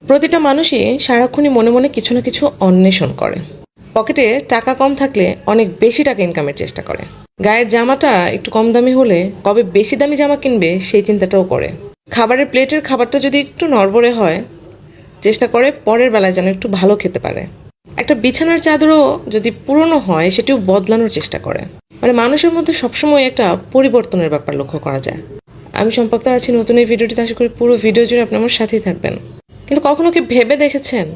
প্রতিটা মানুষই সারাক্ষণই মনে মনে কিছু না কিছু অন্বেষণ করে। পকেটে টাকা কম থাকলে অনেক বেশি টাকা ইনকামের চেষ্টা করে। গায়ের জামাটা একটু কম দামি হলে কবে বেশি দামি জামা কিনবে সেই চিন্তাটাও করে। খাবারের প্লেটের খাবারটা যদি একটু নড়বড়ে হয় চেষ্টা করে পরের বেলায় যেন একটু ভালো খেতে পারে। একটা বিছানার চাদরও যদি পুরনো হয় সেটিও বদলানোর চেষ্টা করে। মানে মানুষের মধ্যে সবসময় একটা পরিবর্তনের ব্যাপার লক্ষ্য করা যায়। আমি সম্পর্কটা আছি নতুন এই ভিডিওটিতে, আশা করি পুরো ভিডিও জুড়ে আপনি আমার সাথেই থাকবেন। কিন্তু কখনো কি ভেবে দেখেছেন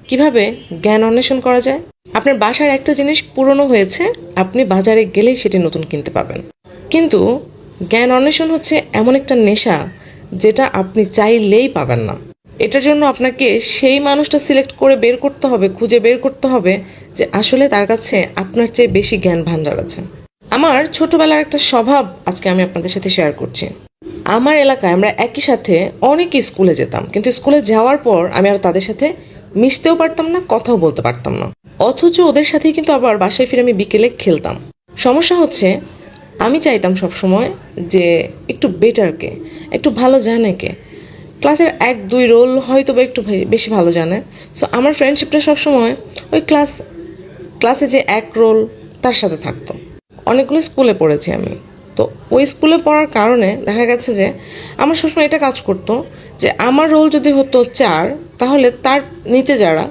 কিভাবে জ্ঞান অন্বেষণ করা যায়? আপনার বাসার একটা জিনিস পুরনো হয়েছে, আপনি বাজারে গেলেই সেটি নতুন কিনতে পাবেন। কিন্তু জ্ঞান অন্বেষণ হচ্ছে এমন একটা নেশা যেটা আপনি চাইলেই পাবেন না। এটার জন্য আপনাকে সেই মানুষটা সিলেক্ট করে বের করতে হবে, খুঁজে বের করতে হবে যে আসলে তার কাছে আপনার চেয়ে বেশি জ্ঞান ভাণ্ডার আছে। আমার ছোটবেলার একটা স্বভাব আজকে আমি আপনাদের সাথে শেয়ার করছি। আমার এলাকায় আমরা একই সাথে অনেকে স্কুলে যেতাম, কিন্তু স্কুলে যাওয়ার পর আমি আর তাদের সাথে মিশতেও পারতাম না, কথাও বলতে পারতাম না। অথচ ওদের সাথেই কিন্তু আবার বাসায় ফিরে আমি বিকেলে খেলতাম। সমস্যা হচ্ছে আমি চাইতাম সবসময় যে একটু বেটারকে, একটু ভালো জানে কে, ক্লাসের 1-2 রোল হয়তো বা একটু বেশি ভালো জানে। সো আমার ফ্রেন্ডশিপটা সবসময় ওই ক্লাসে যে 1 রোল তার সাথে থাকতো। অনেকগুলো স্কুলে পড়েছি আমি, তো ওই স্কুলে পড়ার কারণে দেখা গেছে যে আমার সবসময় এটা কাজ করতো যে আমার রোল যদি হতো 4, তাহলে তার নিচে যারা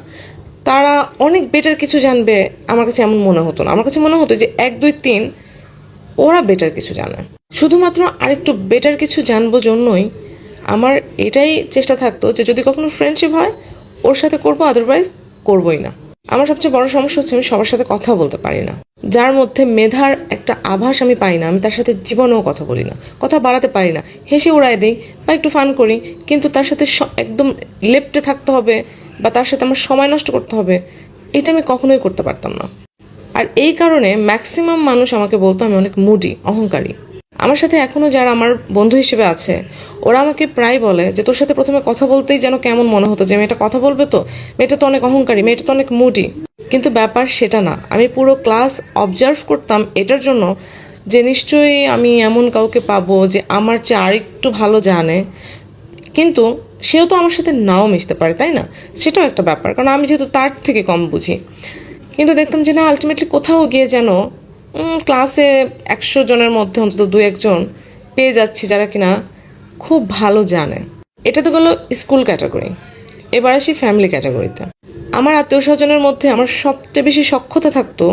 তারা অনেক বেটার কিছু জানবে। আমার কাছে এমন মনে হতো না, আমার কাছে মনে হতো যে 1, 2, 3 ওরা বেটার কিছু জানে। শুধুমাত্র আরেকটু বেটার কিছু জানবো জন্যই আমার এটাই চেষ্টা থাকতো যে যদি কখনো ফ্রেন্ডশিপ হয় ওর সাথে করবো, আদারওয়াইজ করবোই না। আমার সবচেয়ে বড় সমস্যা হচ্ছে আমি সবার সাথে কথা বলতে পারি না। যার মধ্যে মেধার একটা আভাস আমি পাই না, আমি তার সাথে জীবনেও কথা বলি না, কথা বাড়াতে পারি না, হেসে উড়াই দিই বা একটু ফান করি। কিন্তু তার সাথে একদম লেপ্টে থাকতে হবে বা তার সাথে আমার সময় নষ্ট করতে হবে, এটা আমি কখনোই করতে পারতাম না। আর এই কারণে ম্যাক্সিমাম মানুষ আমাকে বলতো আমি অনেক মুডি, অহংকারী। আমার সাথে এখনও যারা আমার বন্ধু হিসেবে আছে ওরা আমাকে প্রায় বলে যে তোর সাথে প্রথমে কথা বলতেই যেন কেমন মনে হতো যে মেয়েটা কথা বলবে, তো মেয়েটা তো অনেক অহংকারী, মেয়েটা তো অনেক মুডি। কিন্তু ব্যাপার সেটা না। আমি পুরো ক্লাস অবজার্ভ করতাম এটার জন্য যে নিশ্চয়ই আমি এমন কাউকে পাবো যে আমার চেয়ে আরেকটু ভালো জানে, কিন্তু সেও তো আমার সাথে নাও মিশতে পারে, তাই না? সেটাও একটা ব্যাপার, কারণ আমি যেহেতু তার থেকে কম বুঝি। কিন্তু দেখতাম যে না, আলটিমেটলি কোথাও গিয়ে যেন ক্লাসে 100 জনের মধ্যে অন্তত 2-1 জন পেয়ে যাচ্ছি যারা কিনা খুব ভালো জানে। এটা তো গেলো স্কুল ক্যাটাগরি। এবার আসি ফ্যামিলি ক্যাটাগরিতে। আমার আত্মীয় স্বজনের মধ্যে আমার সবচেয়ে বেশি সখ্যতা থাকতো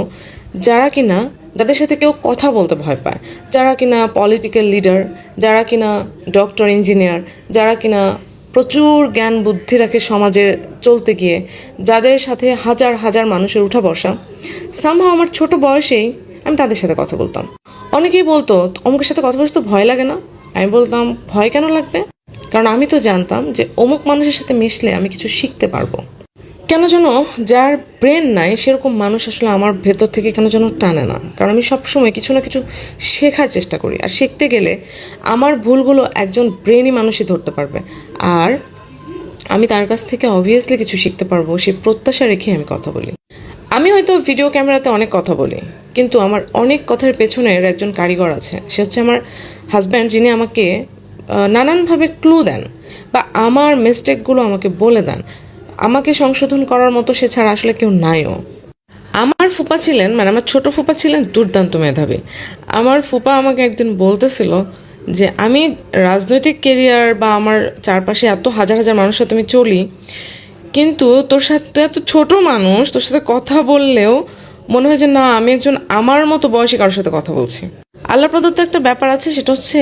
যাদের সাথে কেউ কথা বলতে ভয় পায়, যারা কিনা পলিটিক্যাল লিডার, যারা কিনা ডক্টর, ইঞ্জিনিয়ার, যারা কিনা প্রচুর জ্ঞান বুদ্ধি রাখে সমাজে চলতে গিয়ে, যাদের সাথে হাজার হাজার মানুষের উঠা বসা। সামহাও আমার ছোট বয়সেই আমি তাদের সাথে কথা বলতাম। অনেকেই বলতো অমুকের সাথে কথা বলতে তো ভয় লাগে না? আমি বলতাম ভয় কেন লাগবে, কারণ আমি তো জানতাম যে অমুক মানুষের সাথে মিশলে আমি কিছু শিখতে পারবো। কেন যেন যার ব্রেন নাই সেরকম মানুষ আসলে আমার ভেতর থেকে কেন যেন টানে না, কারণ আমি সবসময় কিছু না কিছু শেখার চেষ্টা করি। আর শিখতে গেলে আমার ভুলগুলো একজন ব্রেনই মানুষই ধরতে পারবে, আর আমি তার কাছ থেকে অবভিয়াসলি কিছু শিখতে পারবো, সেই প্রত্যাশা রেখে আমি কথা বলি। আমি হয়তো ভিডিও ক্যামেরাতে অনেক কথা বলি, কিন্তু আমার অনেক কথার পেছনের একজন কারিগর আছে। সে হচ্ছে আমার হাজব্যান্ড, যিনি আমাকে নানানভাবে ক্লু দেন বা আমার মিস্টেকগুলো আমাকে বলে দেন। আমাকে সংশোধন করার মতো সে ছাড়া আসলে কেউ নাইও। আমার ফুপা ছিলেন, মানে আমার ছোট ফুপা ছিলেন দুর্দান্ত মেধাবী। আমার ফুপা আমাকে একদিন বলতেছিল যে আমি রাজনৈতিক কেরিয়ার বা আমার চারপাশে এত হাজার হাজার মানুষের সাথে আমি চলি, কিন্তু তোর সাথে এত ছোট মানুষ তোর সাথে কথা বললেও মনে হয় যে না, আমি একজন আমার মতো বয়সী কারোর সাথে কথা বলছি। আল্লাহ প্রদত্ত একটা ব্যাপার আছে, সেটা হচ্ছে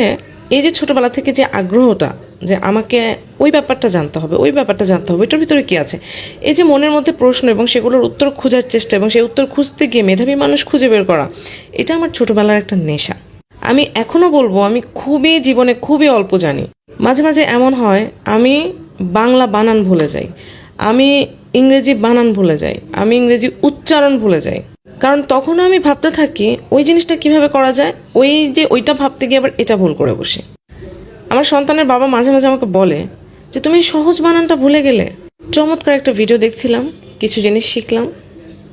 এই যে ছোটবেলা থেকে যে আগ্রহটা যে আমাকে ওই ব্যাপারটা জানতে হবে, ওই ব্যাপারটা জানতে হবে, এটার ভিতরে কি আছে, এই যে মনের মধ্যে প্রশ্ন এবং সেগুলোর উত্তর খোঁজার চেষ্টা এবং সেই উত্তর খুঁজতে গিয়ে মেধাবী মানুষ খুঁজে বের করা, এটা আমার ছোটবেলার একটা নেশা। আমি এখনও বলবো আমি জীবনে খুবই অল্প জানি। মাঝে মাঝে এমন হয় আমি বাংলা বানান ভুলে যাই, আমি ইংরেজি বানান ভুলে যাই, আমি ইংরেজি উচ্চারণ ভুলে যাই, কারণ তখনও আমি ভাবতে থাকি ওই জিনিসটা কিভাবে করা যায়, ওইটা ভাবতে গিয়ে আবার এটা ভুল করে বসি। আমার সন্তানের বাবা মাঝে মাঝে আমাকে বলে যে তুমি সহজ বানানটা ভুলে গেলে। চমৎকার একটা ভিডিও দেখছিলাম, কিছু জিনিস শিখলাম।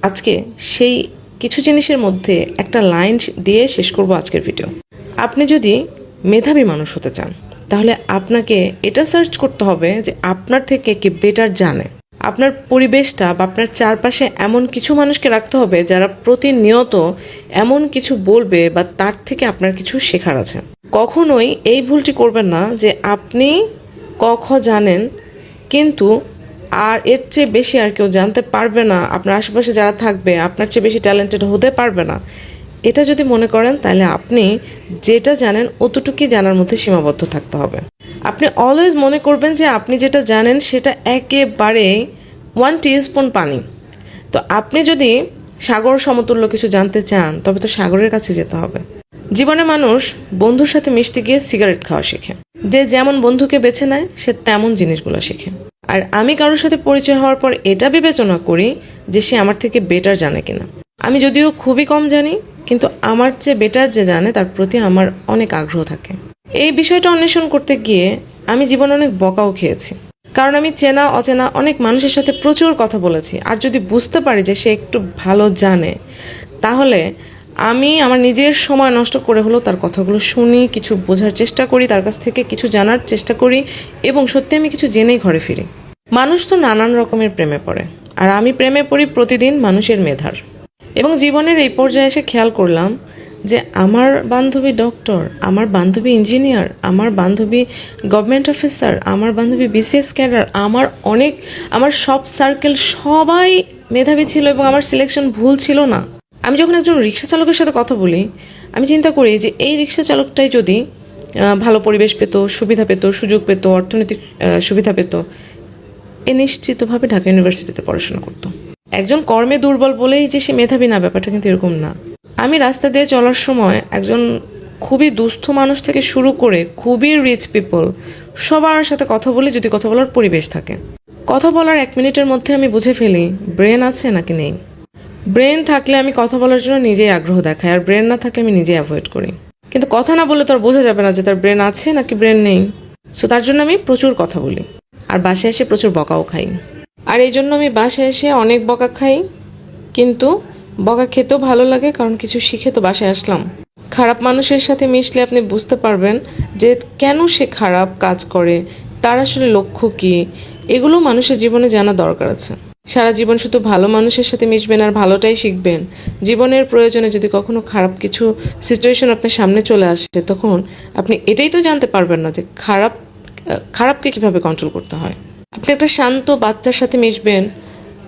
আজকে সেই কিছু জিনিসের মধ্যে একটা লাইন দিয়ে শেষ করব আজকের ভিডিও। আপনি যদি মেধাবী মানুষ হতে চান তাহলে আপনাকে এটা সার্চ করতে হবে যে আপনার থেকে কে বেটার জানে। আপনার পরিবেশটা বা আপনার চারপাশে এমন কিছু মানুষকে রাখতে হবে যারা প্রতিনিয়ত এমন কিছু বলবে বা তার থেকে আপনার কিছু শেখার আছে। কখনোই এই ভুলটি করবেন না যে আপনি ক খ জানেন কিন্তু আর এর চেয়ে বেশি আর কেউ জানতে পারবে না, আপনার আশেপাশে যারা থাকবে আপনার চেয়ে বেশি ট্যালেন্টেড হতে পারবে না। এটা যদি মনে করেন তাহলে আপনি যেটা জানেন অতটুকুই জানার মধ্যে সীমাবদ্ধ থাকতে হবে। আপনি অলওয়েজ মনে করবেন যে আপনি যেটা জানেন সেটা একেবারে 1 টিস্পুন পানি। তো আপনি যদি সাগর সমতুল্য কিছু জানতে চান তবে তো সাগরের কাছে যেতে হবে। জীবনে মানুষ বন্ধুর সাথে মিশতে গিয়ে সিগারেট খাওয়া শেখে। যে যেমন বন্ধুকে বেছে নেয় সে তেমন জিনিসগুলো শেখে। আর আমি কারোর সাথে পরিচয় হওয়ার পর এটা বিবেচনা করি যে সে আমার থেকে বেটার জানে কিনা। আমি যদিও খুবই কম জানি কিন্তু আমার চেয়ে বেটার যে জানে তার প্রতি আমার অনেক আগ্রহ থাকে। এই বিষয়টা অন্বেষণ করতে গিয়ে আমি জীবনে অনেক বকাও খেয়েছি, কারণ আমি চেনা অচেনা অনেক মানুষের সাথে প্রচুর কথা বলেছি। আর যদি বুঝতে পারি যে সে একটু ভালো জানে তাহলে আমি আমার নিজের সময় নষ্ট করে হলেও তার কথাগুলো শুনি, কিছু বোঝার চেষ্টা করি, তার কাছ থেকে কিছু জানার চেষ্টা করি এবং সত্যি আমি কিছু জেনেই ঘরে ফিরি। মানুষ তো নানান রকমের প্রেমে পড়ে, আর আমি প্রেমে পড়ি প্রতিদিন মানুষের মেধার। এবং জীবনের এই পর্যায়ে এসে খেয়াল করলাম যে আমার বান্ধবী ডক্টর, আমার বান্ধবী ইঞ্জিনিয়ার, আমার বান্ধবী গভর্নমেন্ট অফিসার, আমার বান্ধবী বিসিএস ক্যাডার, আমার সব সার্কেল সবাই মেধাবী ছিল এবং আমার সিলেকশন ভুল ছিল না। আমি যখন একজন রিক্সা চালকের সাথে কথা বলি আমি চিন্তা করি যে এই রিক্সা চালকটাই যদি ভালো পরিবেশ পেত, সুবিধা পেত, সুযোগ পেত, অর্থনৈতিক সুবিধা পেত, এ নিশ্চিতভাবে ঢাকা ইউনিভার্সিটিতে পড়াশোনা করতো। একজন কর্মে দুর্বল বলেই যে সে মেধাবী না, ব্যাপারটা কিন্তু এরকম না। আমি রাস্তা দিয়ে চলার সময় একজন খুবই দুস্থ মানুষ থেকে শুরু করে খুবই রিচ পিপল সবার সাথে কথা বলি যদি কথা বলার পরিবেশ থাকে। কথা বলার 1 মিনিটের মধ্যে আমি বুঝে ফেলি ব্রেন আছে নাকি নেই। ব্রেন থাকলে আমি কথা বলার জন্য নিজেই আগ্রহ দেখাই, আর ব্রেন না থাকলে আমি নিজেই অ্যাভয়েড করি। কিন্তু কথা না বললে তো আর বোঝা যাবে না যে তার ব্রেন আছে নাকি ব্রেন নেই। সো তার জন্য আমি প্রচুর কথা বলি আর বাসায় এসে প্রচুর বকাও খাই। আর এই জন্য আমি বাসায় এসে অনেক বকা খাই, কিন্তু বকা খেতেও ভালো লাগে কারণ কিছু শিখে তো বাসায় আসলাম। খারাপ মানুষের সাথে মিশলে আপনি বুঝতে পারবেন যে কেন সে খারাপ কাজ করে, তার আসলে লক্ষ্য কী, এগুলো মানুষের জীবনে জানা দরকার আছে। সারা জীবন শুধু ভালো মানুষের সাথে মিশবেন আর ভালোটাই শিখবেন, জীবনের প্রয়োজনে যদি কখনো খারাপ কিছু সিচুয়েশন আপনার সামনে চলে আসে তখন আপনি এটাই তো জানতে পারবেন না যে খারাপকে কিভাবে কন্ট্রোল করতে হয়। আপনি একটা শান্ত বাচ্চার সাথে মিশবেন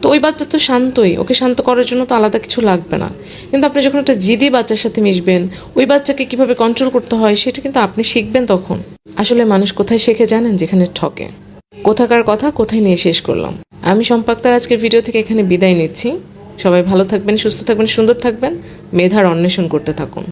তো ওই বাচ্চা তো শান্তই, ওকে শান্ত করার জন্য তো আলাদা কিছু লাগবে না। কিন্তু আপনি যখন একটা জিদি বাচ্চার সাথে মিশবেন, ওই বাচ্চাকে কিভাবে কন্ট্রোল করতে হয় সেটা কিন্তু আপনি শিখবেন তখন। আসলে মানুষ কোথায় শেখে জানেন? যেখানে ঠকে। কোথাকার কথা কোথায় নিয়ে শেষ করলাম। আমি শম্পা আক্তার আজকের ভিডিও থেকে এখানে বিদায় নিচ্ছি। সবাই ভালো থাকবেন, সুস্থ থাকবেন, সুন্দর থাকবেন, মেধার অন্বেষণ করতে থাকুন।